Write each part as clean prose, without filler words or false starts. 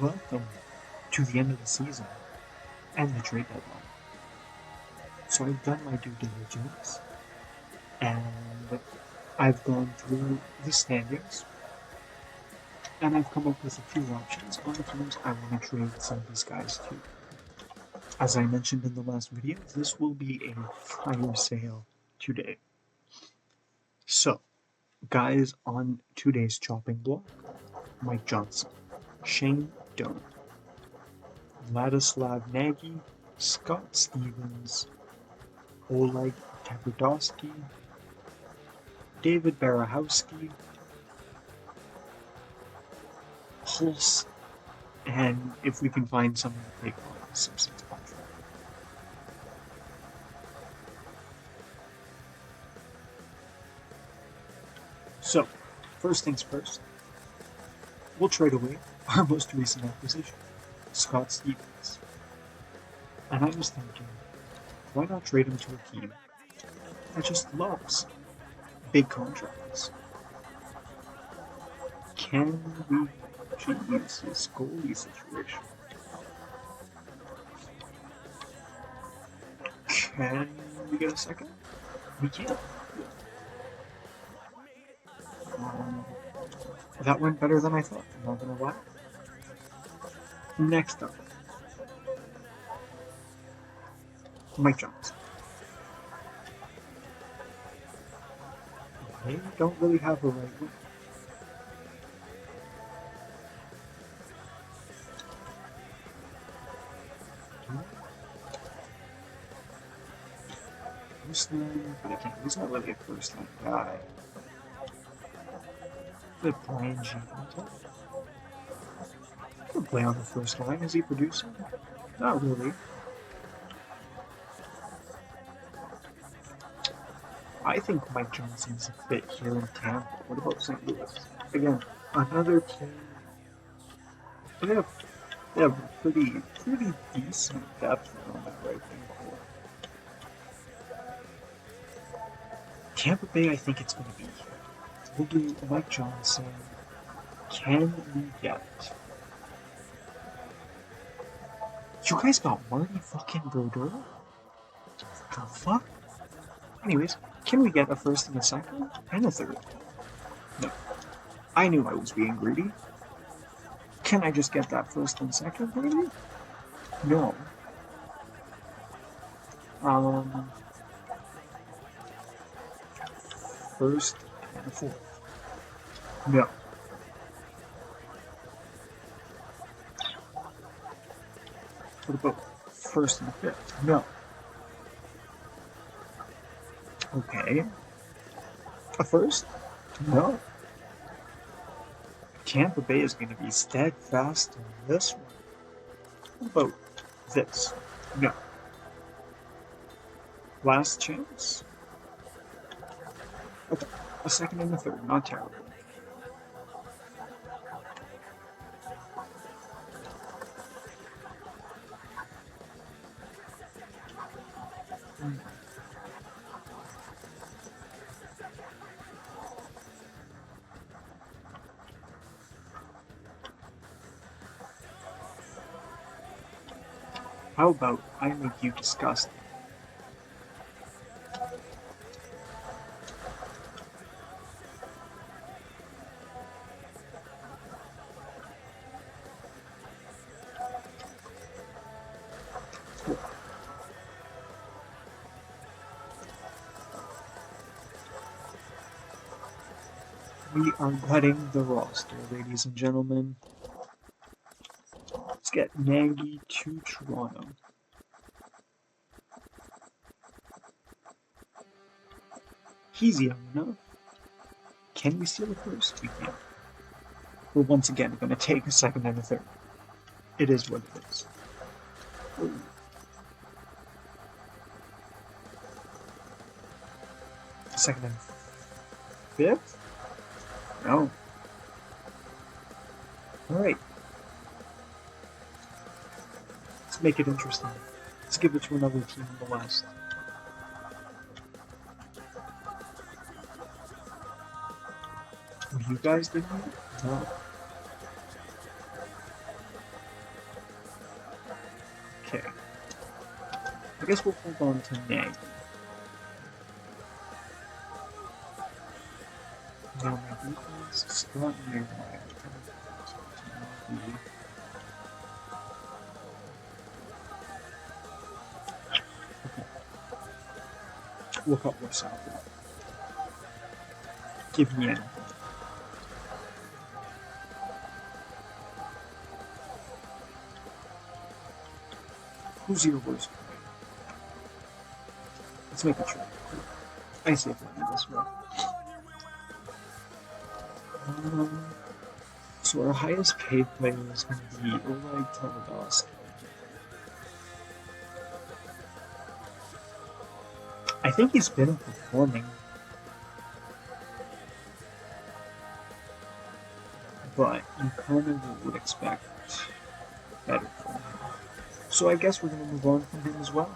Welcome to the end of the season and the trade deadline. So I've done my due diligence and I've gone through the standings and I've come up with a few options on the teams I want to trade some of these guys to. As I mentioned in the last video, this will be a fire sale today. So, guys on today's chopping block: Mike Johnson, Shane Doan, Vladislav Nagy, Scott Stevens, Oleg Tverdovsky, David Barahowski, Pulse, and if we can find someone to take on the Simpsons contract. So, first things first, we'll trade away our most recent acquisition, Scott Stevens. And I was thinking, why not trade him to a team that just loves big contracts? Can we use this goalie situation? Can we get a second? We can. That went better than I thought, I'm not gonna lie. Next up, Mike Johnson. They don't really have a right wing. First line, but again, he's not really a first line guy. The Brian Gianto. He can play on the first line. Is he producing? Not really. I think Mike Johnson's a fit here in Tampa. What about St. Louis? Again, another team. They have pretty decent depth on that right wing core. Tampa Bay, I think it's going to be here. We'll do Mike Johnson. Can we get? You guys got Marty fucking Brodeur? The fuck? Anyways, can we get a first and a second and a third? No. I knew I was being greedy. Can I just get that first and second, maybe? No. First and a fourth. No. What about first and a fifth? No. Okay. A first? No. Tampa Bay is going to be steadfast in this one. What about this? No. Last chance? Okay. A second and a third. Not terrible. How about I make you disgusting? Cool. We are gutting the roster, ladies and gentlemen. Let's get Nagy to Toronto. He's young enough. Can we steal a first? We can. We're once again going to take a second and a third. It is what it is. Ooh. Second and fifth? No. Alright. Let's make it interesting. Let's give it to another team in the West. Were you guys doing it? No. Okay. I guess we'll hold on to Nagy. Now my defense is not near my okay. We'll cut what's out there. Give me anything. Who's your worst player? Let's make a trade. I say money this way. So our highest paid player is going to be Oleg Teledos. I think he's been performing, but you kind of would expect better from him. So I guess we're going to move on from him as well.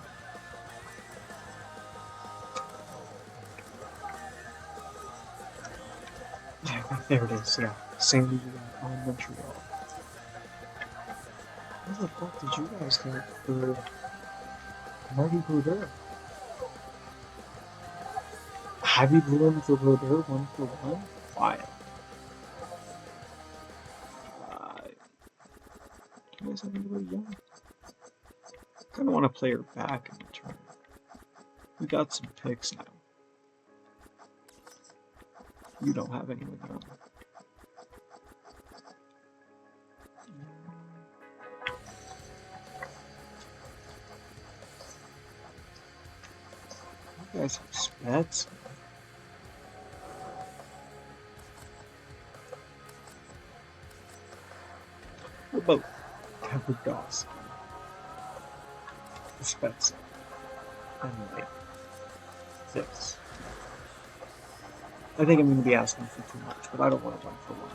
There it is, yeah. San Diego on Montreal. What the fuck did you guys get for Marty Brodeur? Heavy Bloom for Brodeur, 1-for-1? Why? You guys have anybody young? I kind of want to play her back in return. We got some picks now. You don't have anyone young. You guys have spats. What about Kavardowski? Spats. Anyway, this. I think I'm going to be asking for too much, but I don't want to 1-for-1.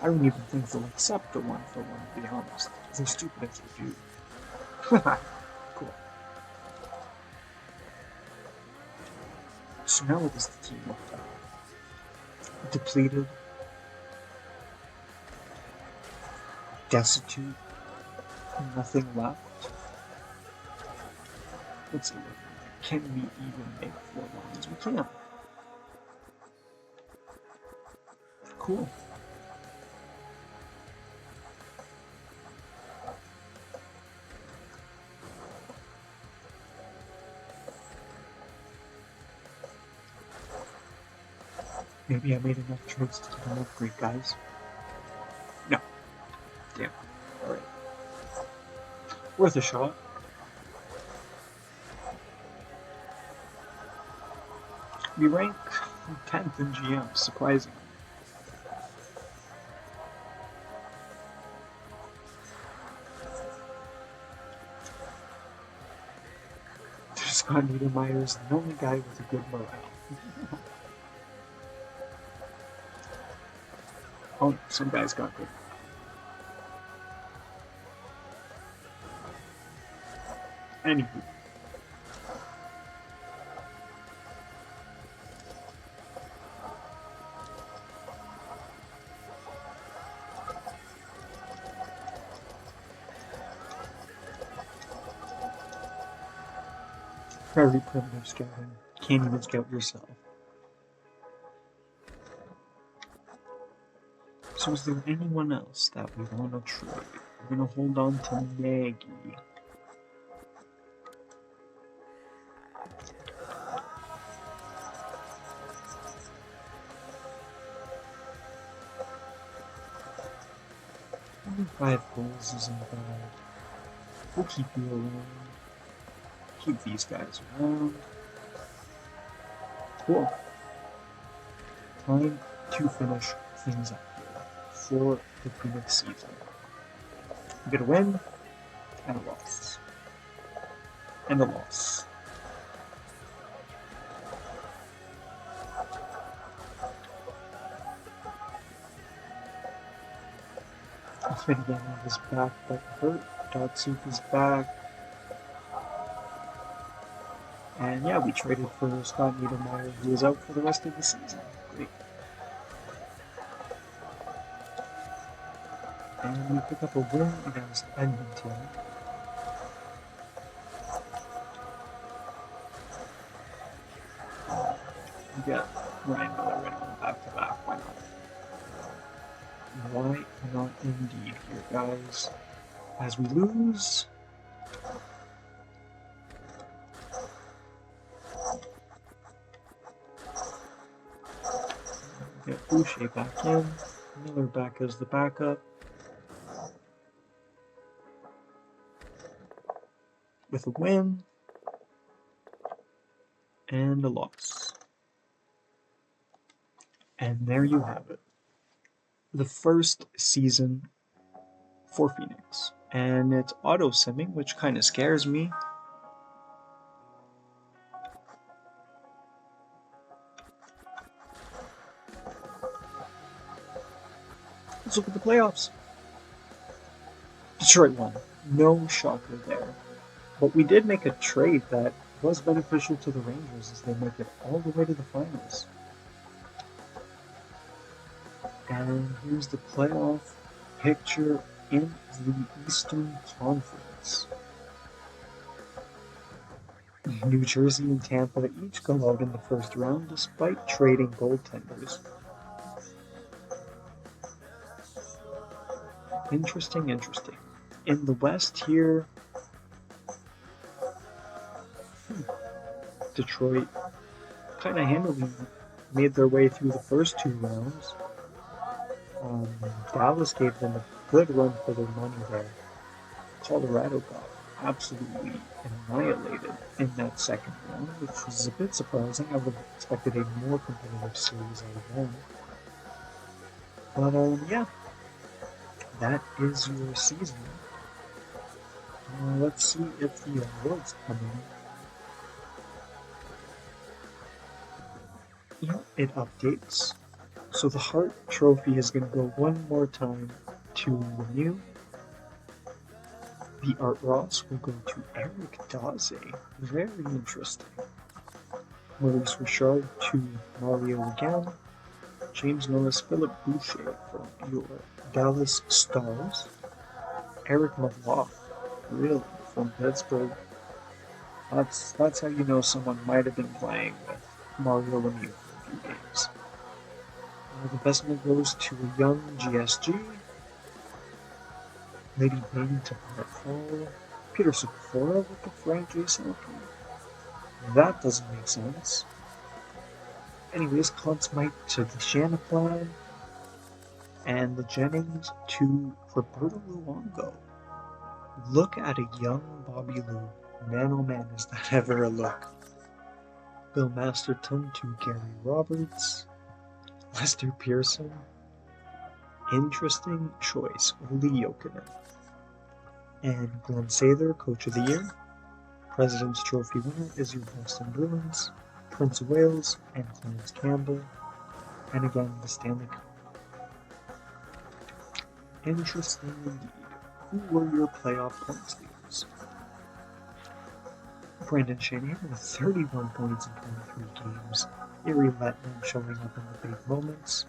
I don't even think they'll accept a 1-for-1, to be honest. They're stupid if they do. Cool. So now what does the team look like? Depleted. Destitute. Nothing left. Let's see. Can we even make 4 lines? We can. Cool. Maybe I made enough trades to get an upgrade, guys. No. Damn. Alright. Worth a shot. We rank 10th in GM, surprising. Scott Niedermayer is the only guy with a good morale. Oh, some guys got good. Anywho. Very primitive scouting. Can't even scout yourself. So is there anyone else that we want to trade? We're going to hold on to Nagy. Only 5 goals isn't bad. We'll keep you around. Keep these guys around. Cool. Time to finish things up here for the next season. We get a win and a loss. And a loss. Finnegan is back but hurt. Dotsuk is back. And yeah, we traded for Scott Niedermayer, who is out for the rest of the season. Great. And we pick up a win against Edmonton. We get Ryan Miller in on back-to-back. Why not? Why not indeed here, guys? As we lose, get Boucher back in, Miller back as the backup, with a win and a loss. And there you have it. The first season for Phoenix. And it's auto-simming, which kind of scares me. Let's look at the playoffs. Detroit won. No shocker there. But we did make a trade that was beneficial to the Rangers as they make it all the way to the finals. And here's the playoff picture in the Eastern Conference. New Jersey and Tampa each go out in the first round despite trading goaltenders. Interesting. In the West here, Detroit kind of handily made their way through the first two rounds. Dallas gave them a good run for their money there. Colorado got absolutely annihilated in that second round, which was a bit surprising. I would have expected a more competitive series out of them. But yeah, that is your season. Let's see if the awards come in. Yeah, it updates. So the Hart Trophy is going to go one more time to Lemieux. The Art Ross will go to Eric Daze. Very interesting. Maurice Richard to Mario again. James Norris, Philip Boucher from your Dallas Stars. Eric Mavlock, really, from Pittsburgh. That's how you know someone might have been playing with Mario Lemieux for a few games. The Vezina goes to a young GSG. Lady Bain to Brett Hall. Peter Sekora with the Frank Jason. That doesn't make sense. Anyways, Conn Smythe to the Shanaplan. And the Jennings to Roberto Luongo. Look at a young Bobby Lou. Man, oh man, is that ever a look. Bill Masterton to Gary Roberts. Lester Pearson. Interesting choice. Lee Jokinen. And Glenn Sather, Coach of the Year. President's Trophy winner is your Boston Bruins. Prince of Wales and Clarence Campbell. And again, the Stanley Cup. Interesting indeed. Who were your playoff points leaders? Brandon Shanahan with 31 points in 23 games. Erie Lettman showing up in the big moments.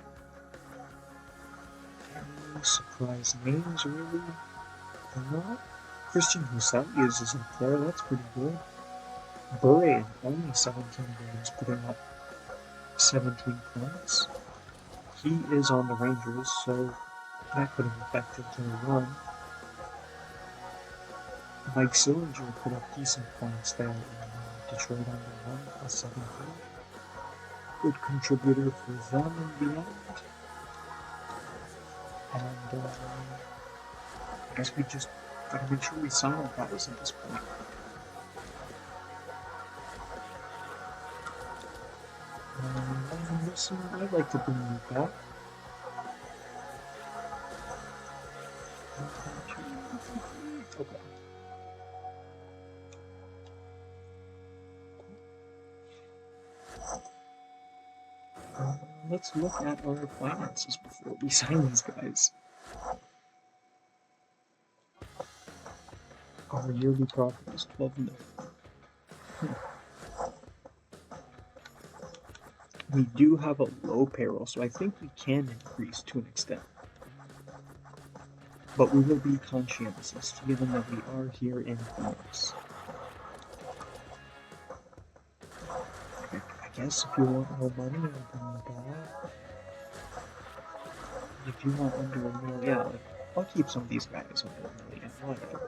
Any surprise names, really? Not. Christian Hussavius is up there. That's pretty good. Bure in only 17 games, putting up 17 points. He is on the Rangers, so that could have affected their run. Mike Sillinger put up decent points there in Detroit under 1 plus 17. Good contributor for them in the end. And I guess we just gotta make sure we sign our guys at this point. Listen, I'd like to bring you back. Okay. Let's look at our finances before we sign these guys. Our yearly profit is $12 million. We do have a low payroll, so I think we can increase to an extent. but we will be conscientious, given that we are here in Phoenix. I guess if you want more money, I'll bring you back. If you want under a million, yeah, like, I'll keep some of these guys under a million, whatever.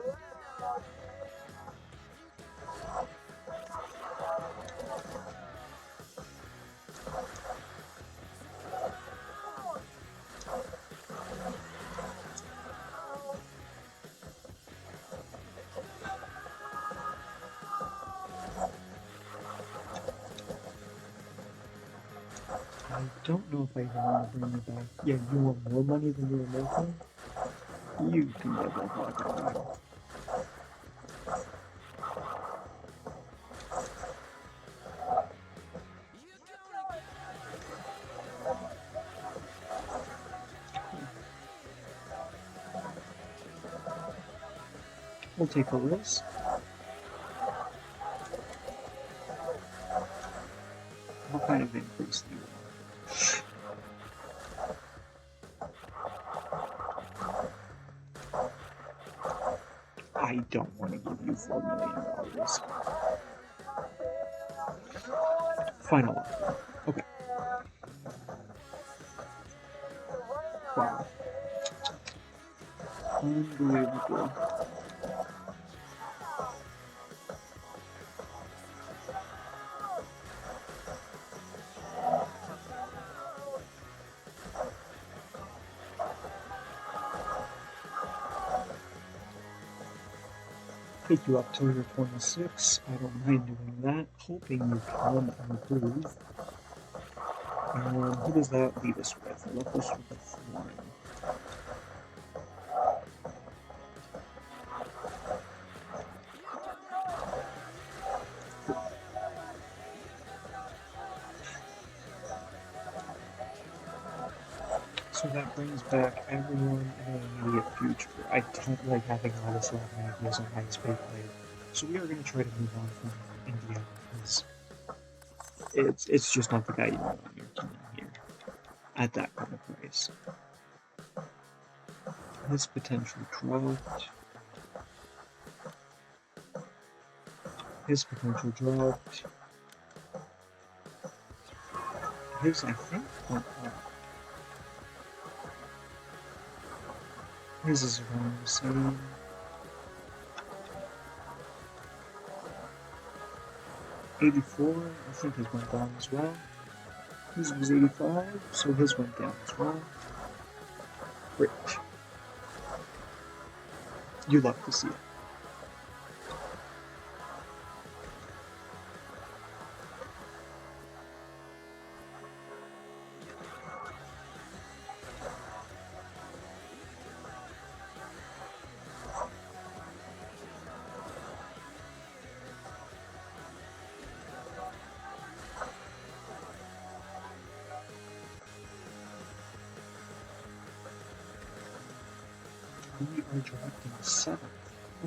I don't know if I even want to bring you back. Yeah, you want more money than you were making? You can get that back on you. We'll take a risk. What kind of increase do you want? I don't want to give you $4 million. Final offer. Okay. Wow. Unbelievable. Take you up till you're 26. I don't mind doing that. Hoping you can improve. Who does that leave us with? It left us with a foreign. So that brings back everyone in the immediate future. I don't like having Ladislav Nagy as our highest paid player. So we are going to try to move on from Indiana because it's just not the guy you want on your team here at that kind of price. His potential dropped. His potential dropped. His, I think, went up. His is around the same. $84, I think his went down as well. His was 85, so his went down as well. Great. You love to see it. We are drafting 7th.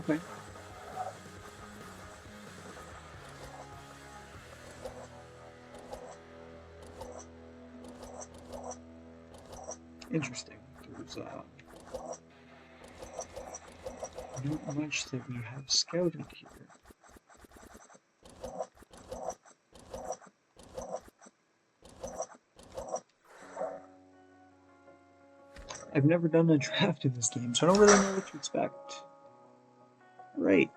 Okay. Interesting. There's not much that we have scouted here. I've never done a draft in this game, so I don't really know what to expect. Right.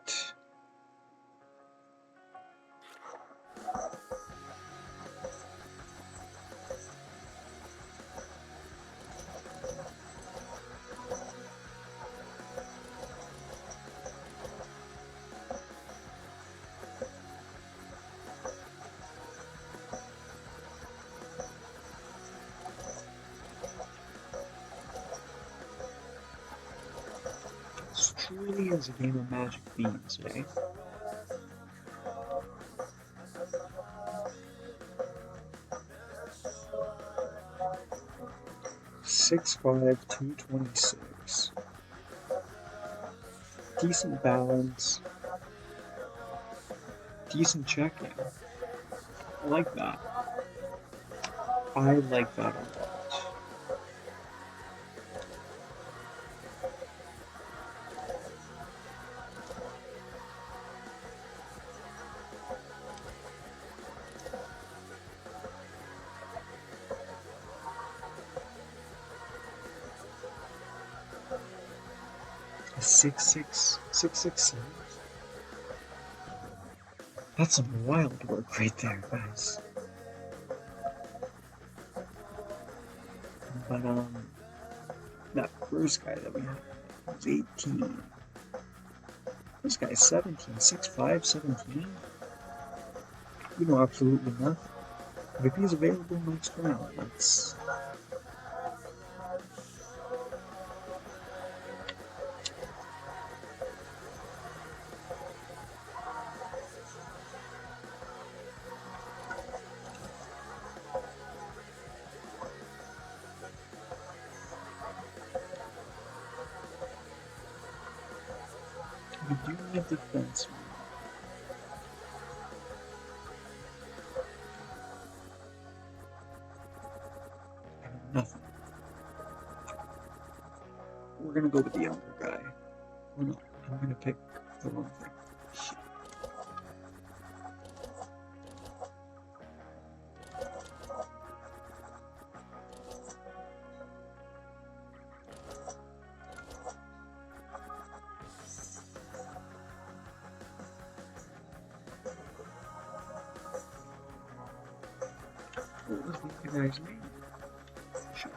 This truly is a game of magic beans, eh? .6'5", 226. Decent balance. Decent checking. I like that. I like that a lot. A 666. That's some wild work right there, guys. But that first guy that we had was 18. This guy's 17, 6'5", 17. You know absolutely nothing. But if he's available next round, let's. We do need defenseman. Nothing. We're gonna go with the younger guy. Or no, I'm gonna pick the wrong thing. What was the guy's name? Shit.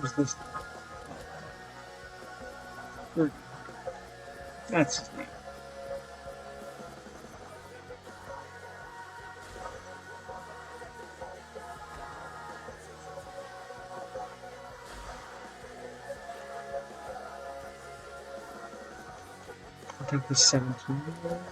Was this? Or, that's his name. I'll take the 17-year-old.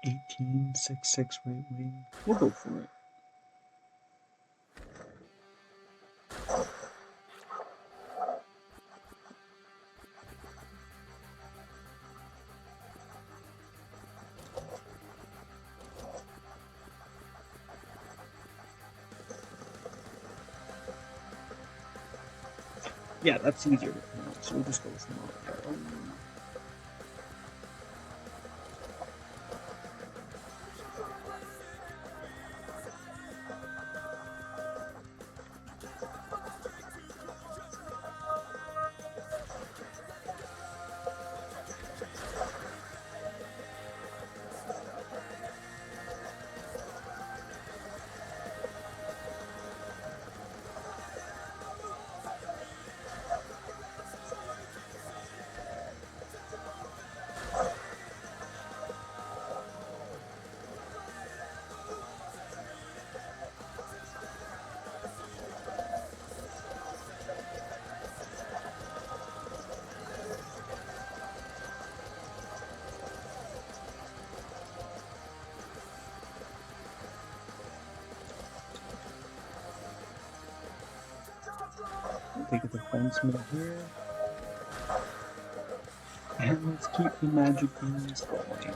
$18, 6'6" right wing. We'll go for it. Yeah, that's easier to pronounce, so we'll just go with Monero. We'll take a defenseman here. And let's keep the magic beans going.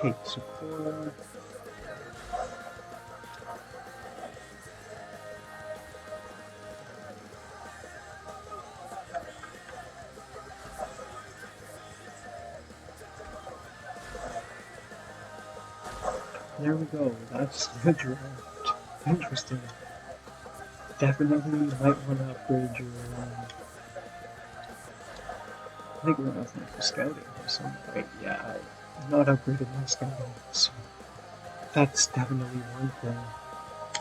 Take Sakura. There we go, that's the draft. Interesting. Definitely might want to upgrade your, I think we're gonna have for scouting or something, right? Yeah, I'm not upgraded my scouting, so that's definitely one thing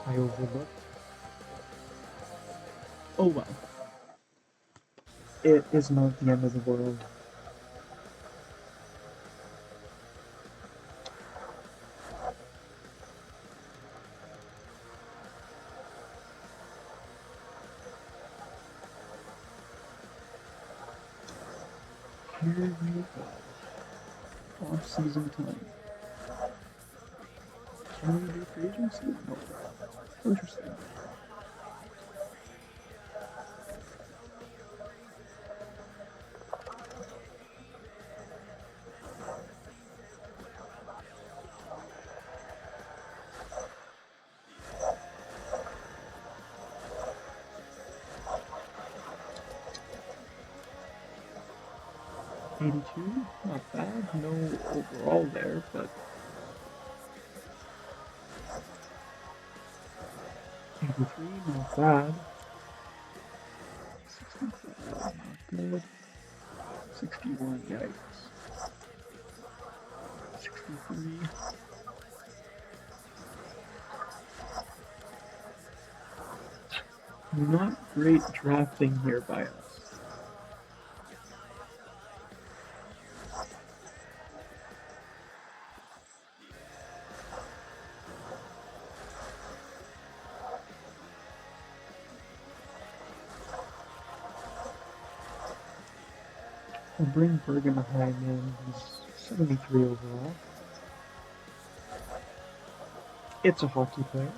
I overlooked. Oh well. It is not the end of the world. Here we go. Off-season time. Can we do free agency? No. Interesting. $82, not bad. No overall there, but 83, not bad. 65, not good. 61, yikes. 63. Not great drafting here by us. I'll bring Bergenheim in. He's 73 overall. It's a hockey player.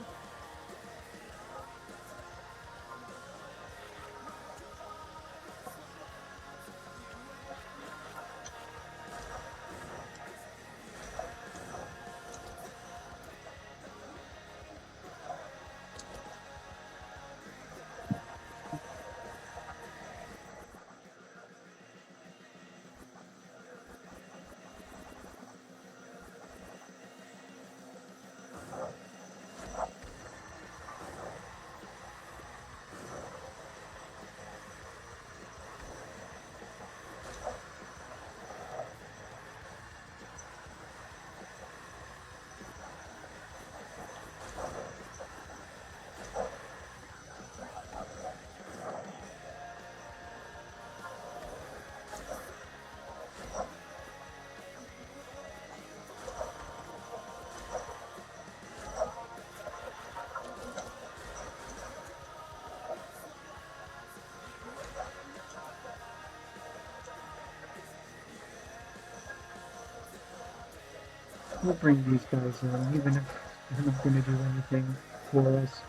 We'll bring these guys in, even if they're not going to do anything for us.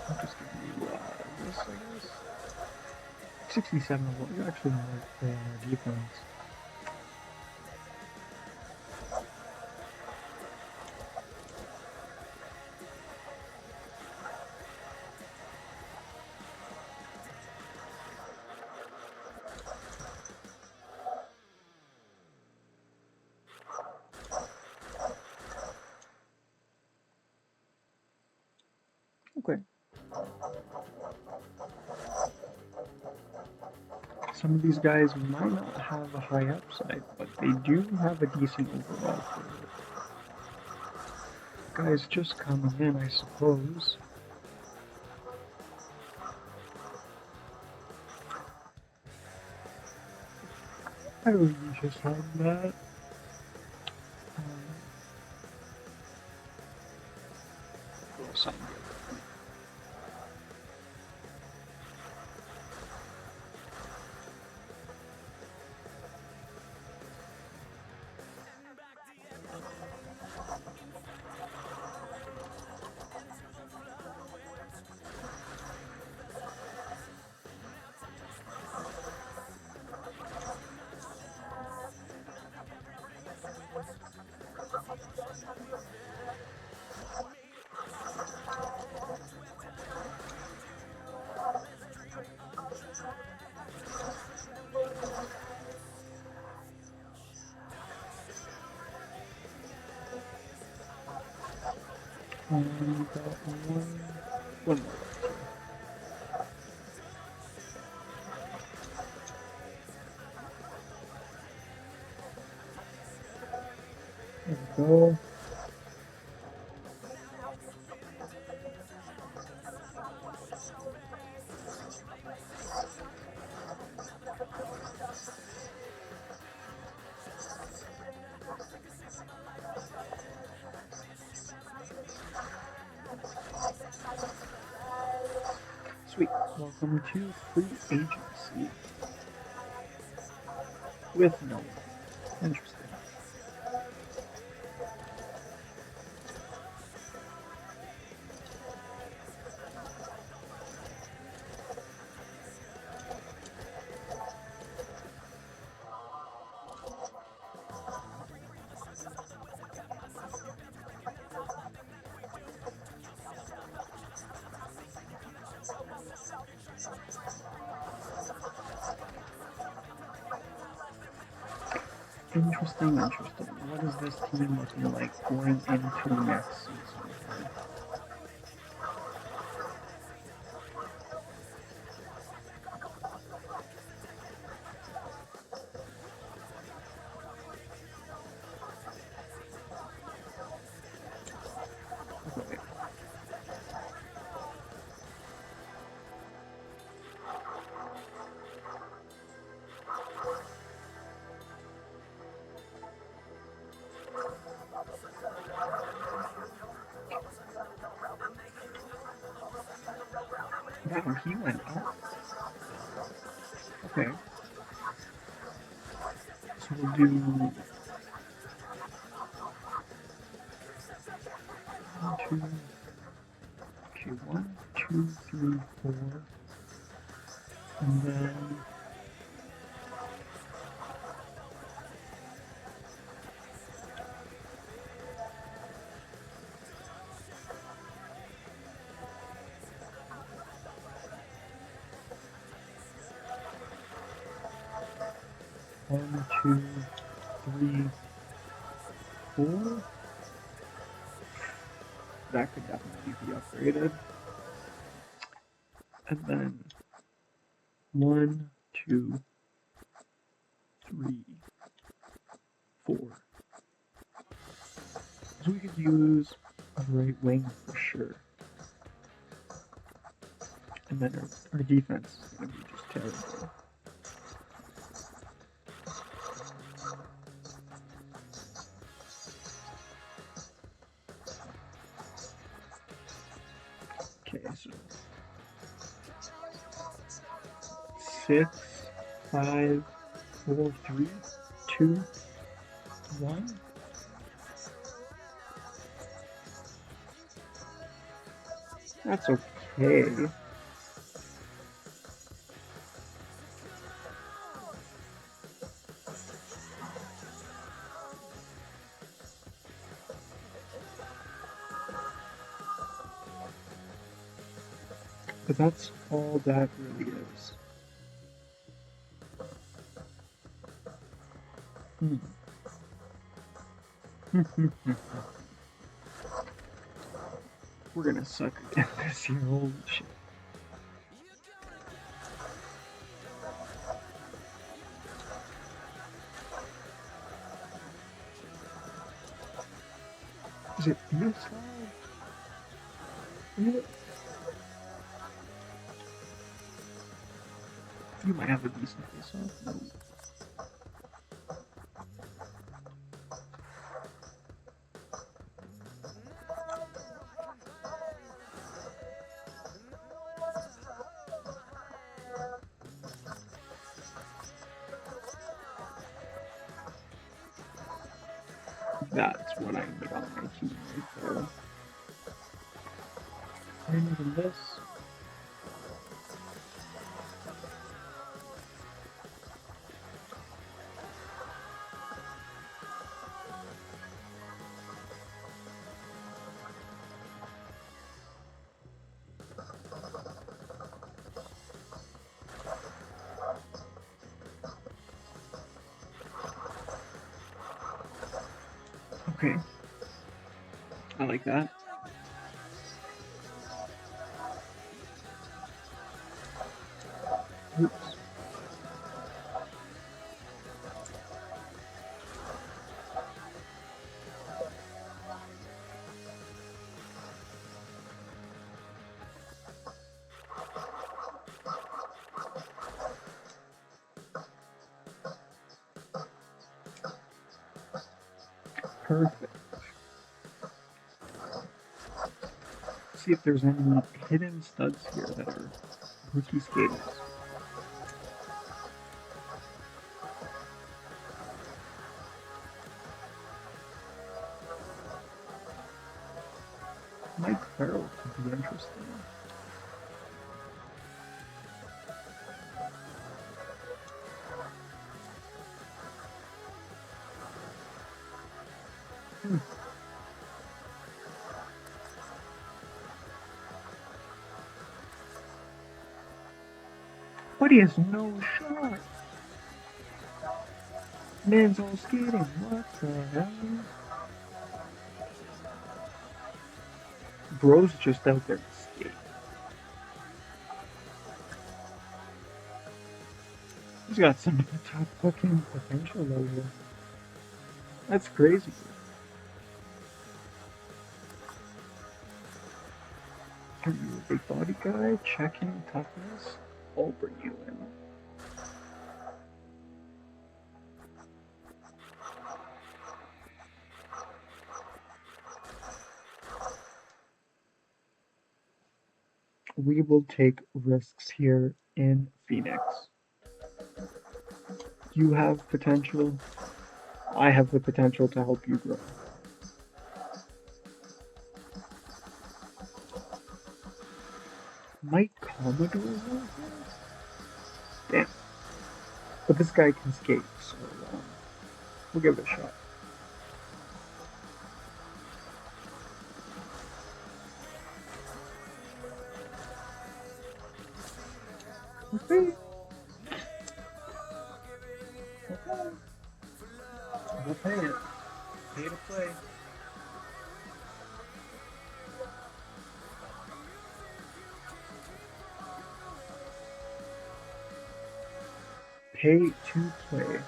I'll just give you this, I guess. 67 overall, actually more than our defense. Okay. Some of these guys might not have a high upside, but they do have a decent overall for guys just coming in, I suppose. I really just have that. Something good. And we got one more. There we go. Sweet. Welcome to free agency. with no one. Interesting. Interesting. What is this team looking like going into next season here? Okay. Wow, he went up. Okay. So we'll do 1, 2, 3, 4, and then one, two, three, four. That could definitely be upgraded. And then 1, 2, 3, 4. So we could use a right wing for sure. And then our defense is going to be just terrible. Okay, so 6, 5, 4, 3, 2, 1. That's okay. But that's all that really is. We're gonna suck again this year, holy shit. Is it inside? You might have a decent face off. No. That's what I need on my team right there. And this. Okay. I like that. Oops. Perfect. See if there's any hidden studs here that are rookie skaters. Mike Farrell could be interesting. Hmm. But he has no shot. Man's all skating. What the hell? Bro's just out there to skate. He's got some top fucking potential though here. That's crazy. Are you a big body guy? Checking toughness? I'll bring you in. We will take risks here in Phoenix. You have potential. I have the potential to help you grow. Mike Commodore? Damn. But this guy can skate, so we'll give it a shot. Okay. Okay. We'll pay it. Pay to play. Pay to play.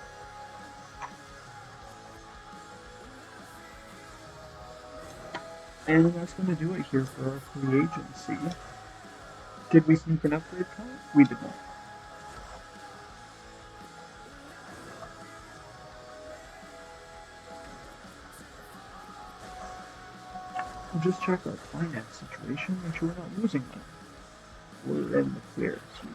And that's going to do it here for our free agency. Did we sneak an upgrade card? We did not. We'll just check our finance situation, make sure we're not losing money. We're in the clear. Sweet.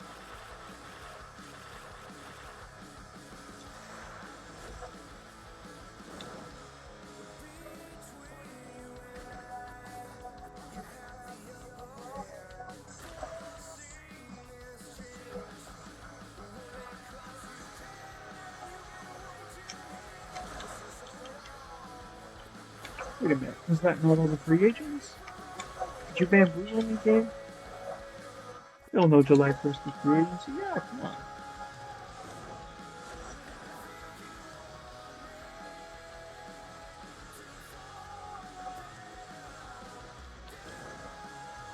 Wait a minute, was that not all the free agents? Did you bamboozle me, game? You don't know July 1st is free agency? Yeah, come on.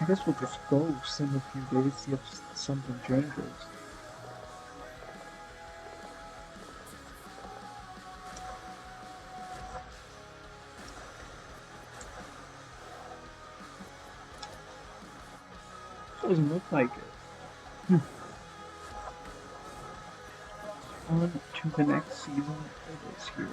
I guess we'll just ghost in a few days, see if something changes. Doesn't look like it. On to the next season it is here.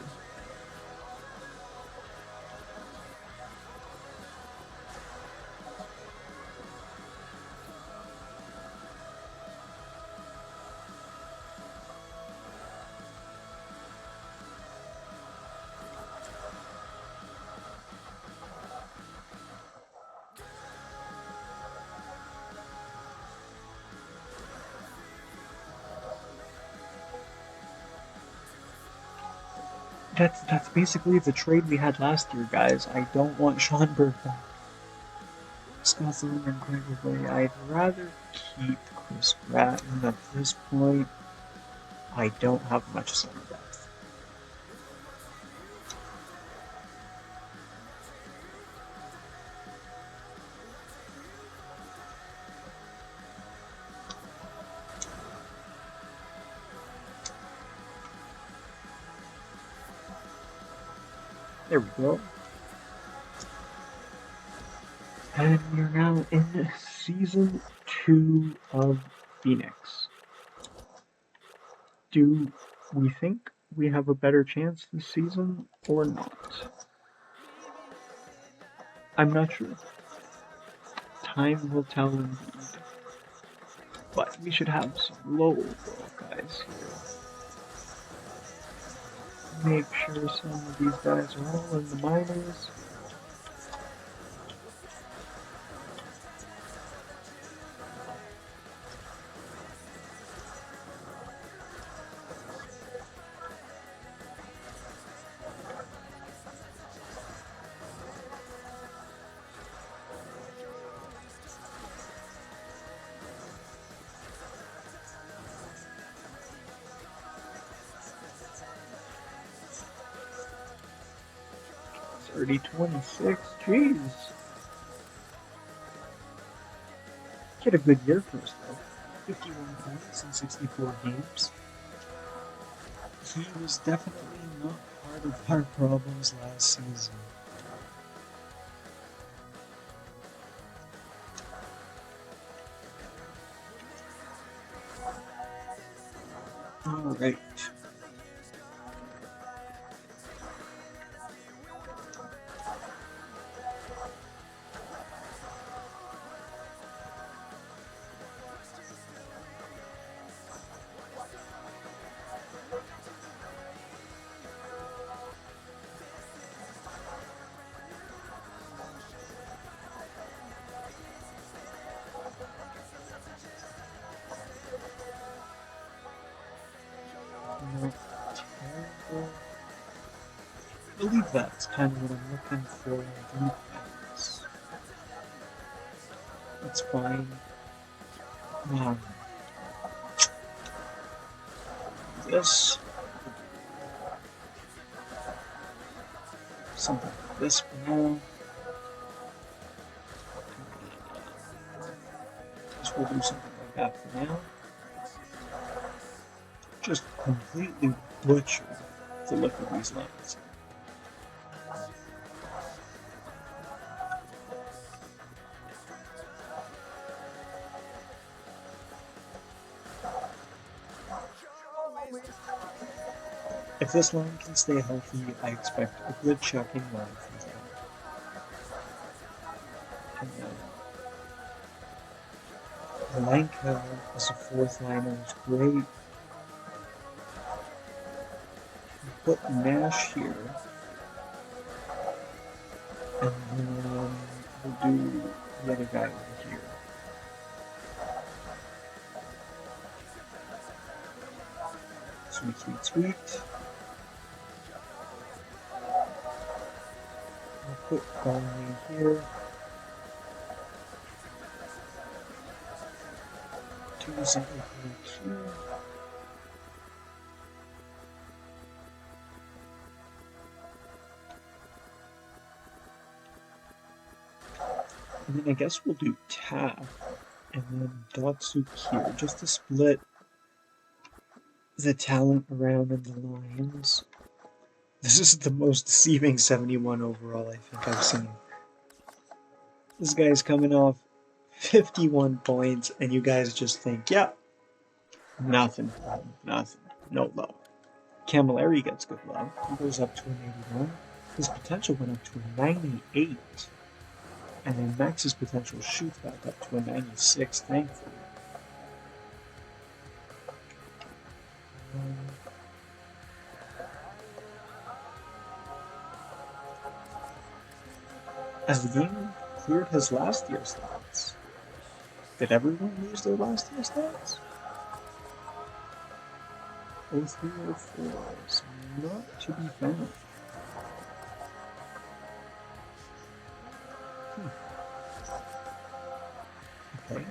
That's basically the trade we had last year, guys. I don't want Schonberg back. Scuffling and Clearway. I'd rather keep Chris Bratton at this point. I don't have much center depth. There we go. And we're now in season 2 of Phoenix. Do we think we have a better chance this season or not? I'm not sure. Time will tell indeed. But we should have some low overall guys here. Make sure some of these guys are all in the minors. 30-26. Jeez. He had a good year for us, though. 51 points in 64 games. He was definitely not part of our problems last season. All right. Not terrible. I believe that's kind of what I'm looking for in defense. That's fine. This. Something like this for now. Guess we'll do something like that for now. Just completely butchered the look of these lines. If this line can stay healthy, I expect a good checking line from them. And then Lanka as a fourth liner is great. Put Nash here. And then we'll do the other guy over here. Sweet, sweet, sweet. I'll put Conley here. Two center forwards here. And then I guess we'll do Taff and then Datsuk here, just to split the talent around in the lines. This is the most deceiving 71 overall I think I've seen. This guy's coming off 51 points, and you guys just think, yep, nothing, nothing, no love. Camilleri gets good love. He goes up to an 81. His potential went up to a 98. And then Max's potential shoots back up to a 96, thankfully. As the game cleared his last year's stats, did everyone lose their last year's stats? 0304 is not to be found. Okay.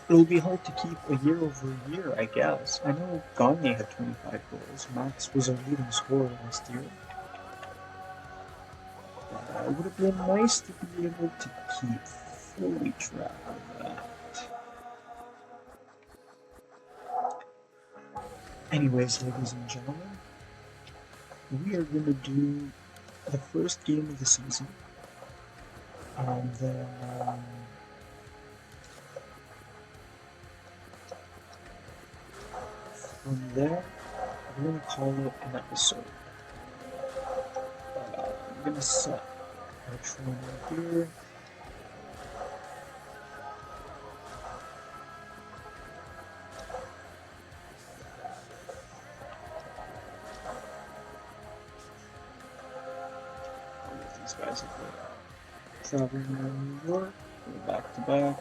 It'll be hard to keep a year over a year, I guess. I know Gagne had 25 goals. Max was our leading scorer last year. It would have been nice to be able to keep fully track of that. Anyways, ladies and gentlemen, we are going to do the first game of the season, and then from there, we're going to call it an episode. I'm going to set our trainer here. These guys are traveling around New York, go back to back.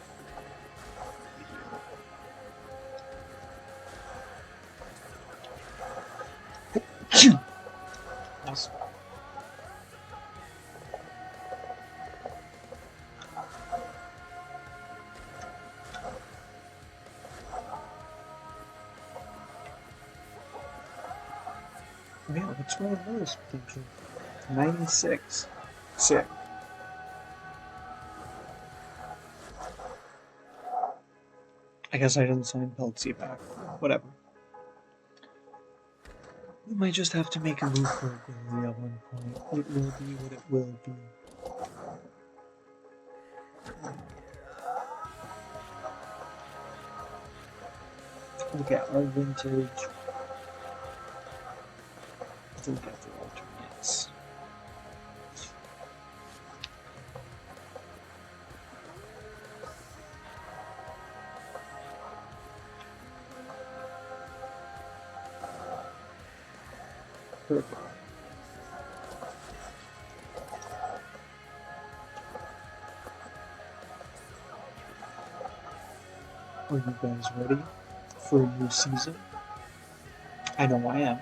Awesome. Yeah, let's roll another potential. 96. Sick. I guess I didn't sign Peltzy back. Whatever. We might just have to make a move for a goalie at one point. It will be what it will be. Okay, our vintage. We'll get the alternates. Perfect. Are you guys ready for a new season? I know I am.